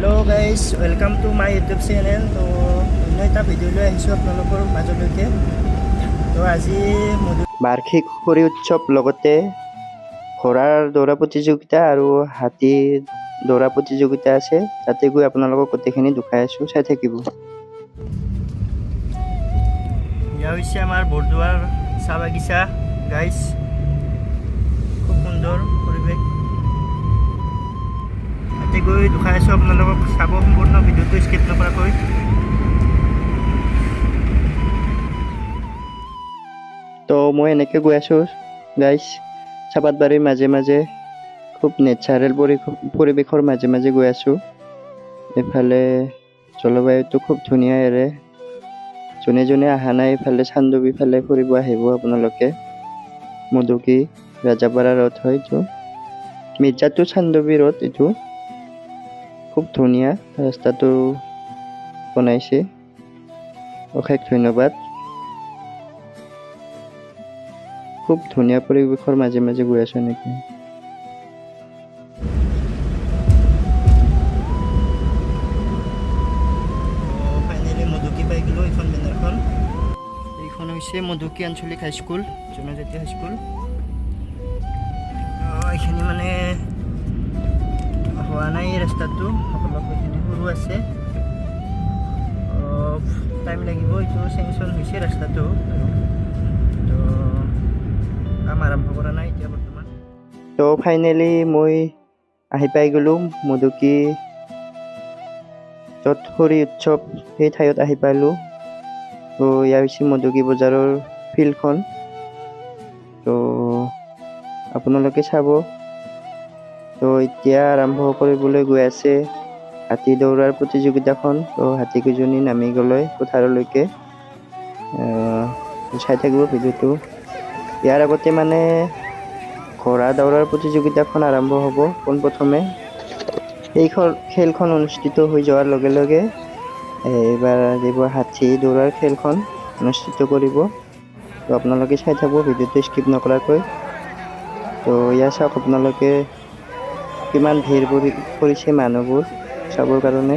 Hello' guys, welcome to my YouTube channel. তো অন্য এটা ভিডিঅ' লৈ আহিছোঁ আপোনালোকৰ মাজলৈকে। তো আজি বাৰ্ষিক খৰি উৎসৱ লগতে ঘোঁৰাৰ দৌৰা প্ৰতিযোগিতা আৰু হাতীৰ দৌৰা প্ৰতিযোগিতা আছে। তাতে গৈ আপোনালোকক গোটেইখিনি দেখাই আছোঁ, চাই থাকিব। এয়া হৈছে আমাৰ বৰদোৱাৰ চাহ বাগিচা গাইজ, খুব সুন্দৰ পৰিৱেশ। তাতে গৈ দেখাই আছোঁ আপোনালোকক, চাব সম্পূৰ্ণ ভিডিঅ'টো স্কিপ নকৰাকৈ। তো মই এনেকৈ গৈ আছোঁ গাইজ, চাপাতবাৰীৰ মাজে মাজে, খুব নেচাৰেল পৰিৱেশৰ মাজে মাজে গৈ আছোঁ। এইফালে জলবায়ুটো খুব ধুনীয়া এৰে। যোনে যোনে অহা নাই এইফালে চান্দুবি ফালে ফুৰিব আহিব আপোনালোকে। মধুকি ৰাজাপাৰা ৰোড হয় এইটো, মিৰ্জাটো চান্দুবি ৰোড। এইটো খুব ধুনীয়া ৰাস্তাটো বনাইছে, অশেষ ধন্যবাদ। খুব ধুনীয়া পৰিৱেশৰ মাজে মাজে গৈ আছোঁ এনেকৈ। ফাইনেলি মধুকি পাই গ'লোঁ। এইখন বেনাৰখন, এইখন হৈছে মধুকি আঞ্চলিক হাইস্কুল, জনজাতি হাইস্কুল। এইখিনি মানে হোৱা নাই ৰাস্তাটো, অলপ এইখিনি সৰু আছে, টাইম লাগিব। এইটো চেংচন হৈছে ৰাস্তাটো, তো কাম আৰম্ভ কৰা নাই এতিয়া বৰ্তমান। তো ফাইনেলি মই আহি পাই গ'লোঁ মধুকি, য'ত খৰি উৎসৱ, সেই ঠাইত আহি পালোঁ। তো এয়া হৈছে মধুকি বজাৰৰ ফিল্ডখন। তো আপোনালোকে চাব। তো এতিয়া আৰম্ভ কৰিবলৈ গৈ আছে হাতী দৌৰাৰ প্ৰতিযোগিতাখন। তো হাতীকেইজনী নামি গ'লে পথাৰলৈকে, চাই থাকিব ভিডিঅ'টো। ইয়াৰ আগতে মানে ঘোঁৰা দৌৰাৰ প্ৰতিযোগিতাখন আৰম্ভ হ'ব পোনপ্ৰথমে। এই খেলখন অনুষ্ঠিত হৈ যোৱাৰ লগে লগে এইবাৰ যিবোৰ হাতী দৌৰাৰ খেলখন অনুষ্ঠিত কৰিব। তো আপোনালোকে চাই থাকব ভিডিঅ'টো স্কিপ নকৰাকৈ। তো ইয়াত চাওক আপোনালোকে, কিমান ভিৰ কৰিছে মানুহবোৰ চাবৰ কাৰণে।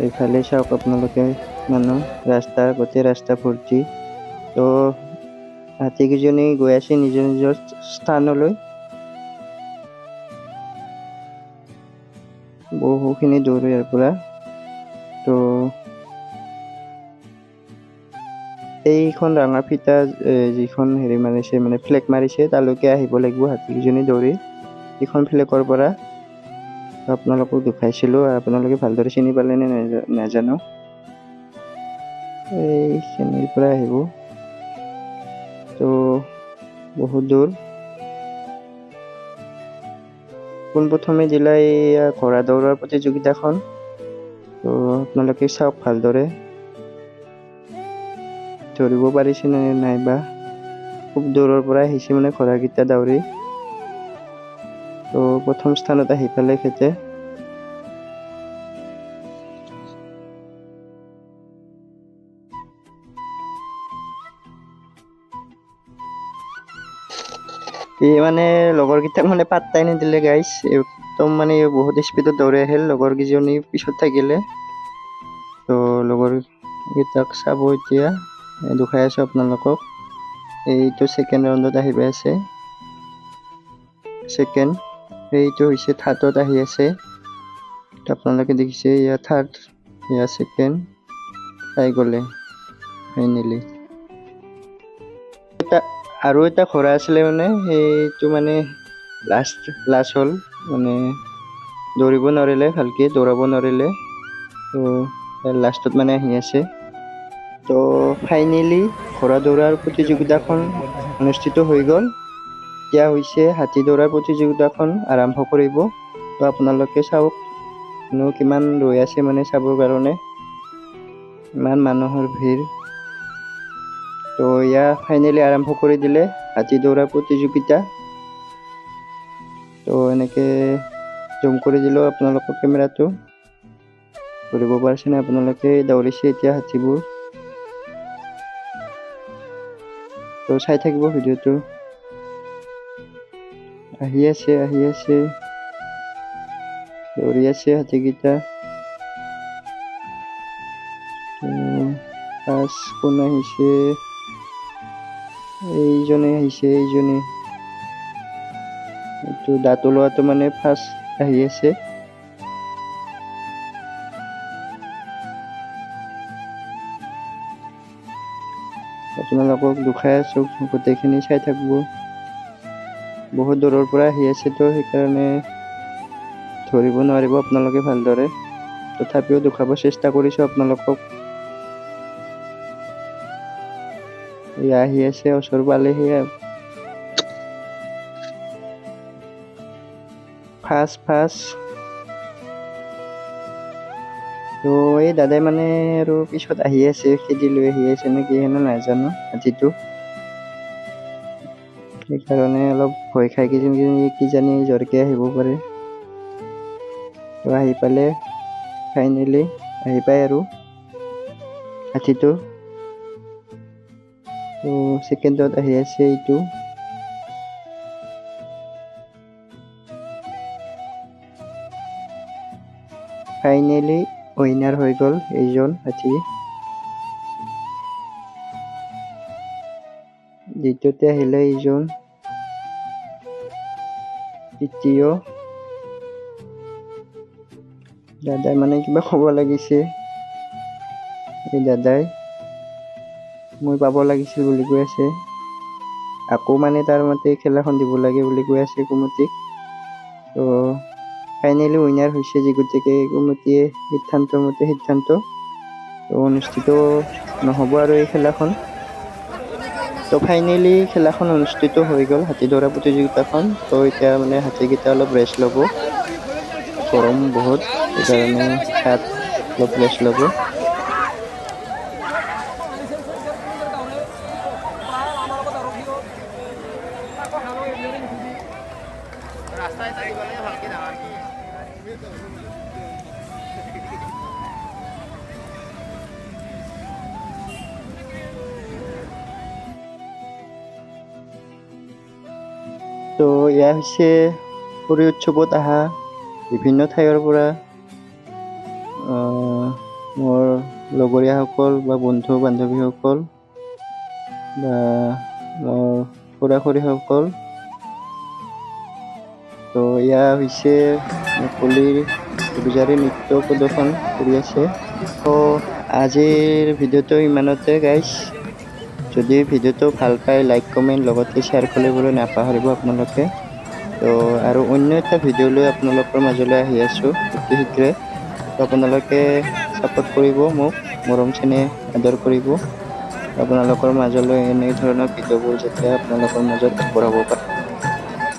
এইফালে চাওক আপোনালোকে, মানুহ গোটেই ৰাস্তা ভৰ্তি। তো হাতীকেইজনী গৈ আছে নিজৰ নিজৰ স্থানলৈ। বহুখিনি দূৰ ইয়াৰ পৰা। তো এইখন ৰঙা ফিটা যিখন হেৰি মাৰিছে, মানে ফ্লেগ মাৰিছে, তালৈকে আহিব লাগিব হাতীকেইজনী দৌৰি। এইখন ফ্লেগৰ পৰা আপোনালোকক দেখাইছিলোঁ, আপোনালোকে ভালদৰে চিনি পালে নে নাজানো। এইখিনিৰ পৰা আহিব, তো বহুত দূৰ। পোনপ্ৰথমে দিলা এইয়া ঘোঁৰা দৌৰাৰ প্ৰতিযোগিতাখন। তো আপোনালোকে চাওক ভালদৰে, ধৰিব পাৰিছে নে নাইবা। খুব দূৰৰ পৰা আহিছে মানে ঘোঁৰাকেইটা দৌৰি। তো প্ৰথম স্থানত আহি পালে খেতে। এই মানে লগৰকেইটাক মানে পাত্তাই নিদিলে গাইজ, একদম মানে বহুত স্পীডত দৌৰি আহিল। লগৰকেইজনী পিছত থাকিলে। তো লগৰকেইটাক চাব এতিয়া, দেখাই আছোঁ আপোনালোকক। এইটো ছেকেণ্ড ৰাউণ্ডত আহি পাই আছে, ছেকেণ্ড। এইটো হৈছে থাৰ্ডত আহি আছে, আপোনালোকে দেখিছে। এয়া থাৰ্ড, এয়া ছেকেণ্ড, পাই গ'লে ফাইনেলি। আৰু এটা ঘোঁৰা আছিলে, মানে সেইটো মানে লাষ্ট হ'ল, মানে দৌৰিব নোৱাৰিলে, ভালকৈ দৌৰাব নোৱাৰিলে। তো লাষ্টত মানে আহি আছে। তো ফাইনেলি ঘোঁৰা দৌৰাৰ প্ৰতিযোগিতাখন অনুষ্ঠিত হৈ গ'ল। এতিয়া হৈছে হাতী দৌৰাৰ প্ৰতিযোগিতাখন আৰম্ভ কৰিব। তো আপোনালোকে চাওক, কিমান ৰৈ আছে মানে চাবৰ কাৰণে, ইমান মানুহৰ ভিৰ। তো এয়া ফাইনেলি আৰম্ভ কৰি দিলে হাতী দৌৰা প্ৰতিযোগিতা। তো এনেকৈ জুম কৰি দিলোঁ আপোনালোকৰ কেমেৰাটো, ধৰিব পাৰিছেনে আপোনালোকে। দৌৰিছে এতিয়া হাতীবোৰ। তো চাই থাকিব ভিডিঅ'টো, আহি আছে। তো দৌৰি আছে হাতীকেইটা। ফাৰ্ষ্ট কোন আহিছে? এইজনে আহিছে, এইজনে। এইটো দাঁত ওলোৱাটো মানে ফাৰ্ষ্ট আহি আছে। আপোনালোকক দুখাই আছো, গোটেইখিনি চাই থাকিব। বহুত দূৰৰ পৰা আহি আছে তো সেইকাৰণে ধৰিব নোৱাৰিব আপোনালোকে ভালদৰে, তথাপিও দেখাব চেষ্টা কৰিছো আপোনালোকক। এয়া আহি আছে, ওচৰ পালেহি। ফাৰ্ষ্ট তো এই দাদাই মানে আৰু পিছত আহি আছে, খেদি লৈ আহি আছে নেকি হেনে নাজানো হাতীটো, সেইকাৰণে অলপ ভয় খাই কিজানি জোৰকে আহিব পাৰে। তো আহি পালে, ফাইনেলি আহি পায় আৰু হাতীটো। তো ছেকেণ্ডত আহি আছে এইটো। ফাইনেলি উইনাৰ হৈ গ'ল এইজন হাতী। দ্বিতীয়তে আহিলে এইজন, তৃতীয়। দাদাই মানে কিবা ক'ব লাগিছে, এই দাদাই মই পাব লাগিছিল বুলি কৈ আছে। আকৌ মানে তাৰ মতে খেলাখন দিব লাগে বুলি কৈ আছে কমিটিক। তো ফাইনেলি উইনাৰ হৈছে যি, গতিকে কমিটিয়ে সিদ্ধান্ত অনুষ্ঠিত নহ'ব আৰু এই খেলাখন। তো ফাইনেলি খেলাখন অনুষ্ঠিত হৈ গ'ল, হাতী দৌৰা প্ৰতিযোগিতাখন। তো এতিয়া মানে হাতীকেইটা অলপ ৰেষ্ট ল'ব, গৰম বহুত, সেইকাৰণে তাত অলপ ৰেষ্ট ল'ব। তো এয়া হৈছে সৰি উৎসৱত অহা বিভিন্ন ঠাইৰ পৰা মোৰ লগৰীয়াসকল বা বন্ধু বান্ধৱীসকল বা মোৰ খুৰা খুৰীসকল। তো এয়া হৈছে মুকলিৰ পূজাৰী নৃত্য প্ৰদৰ্শন কৰি আছে। তো আজিৰ ভিডিঅ'টো ইমানতে গাইজ। যদি ভিডিঅ'টো ভাল পায় লাইক কমেণ্ট লগতে শ্বেয়াৰ কৰিবলৈ নাপাহৰিব আপোনালোকে। তো আৰু অন্য এটা ভিডিঅ' লৈ আপোনালোকৰ মাজলৈ আহি আছোঁ অতি শীঘ্ৰে। তো আপোনালোকে ছাপোৰ্ট কৰিব মোক, মৰম চেনেহ আদৰ কৰিব। আপোনালোকৰ মাজলৈ এনে ধৰণৰ ভিডিঅ'বোৰ যাতে আপোনালোকৰ মাজত আগবঢ়াব পাৰে।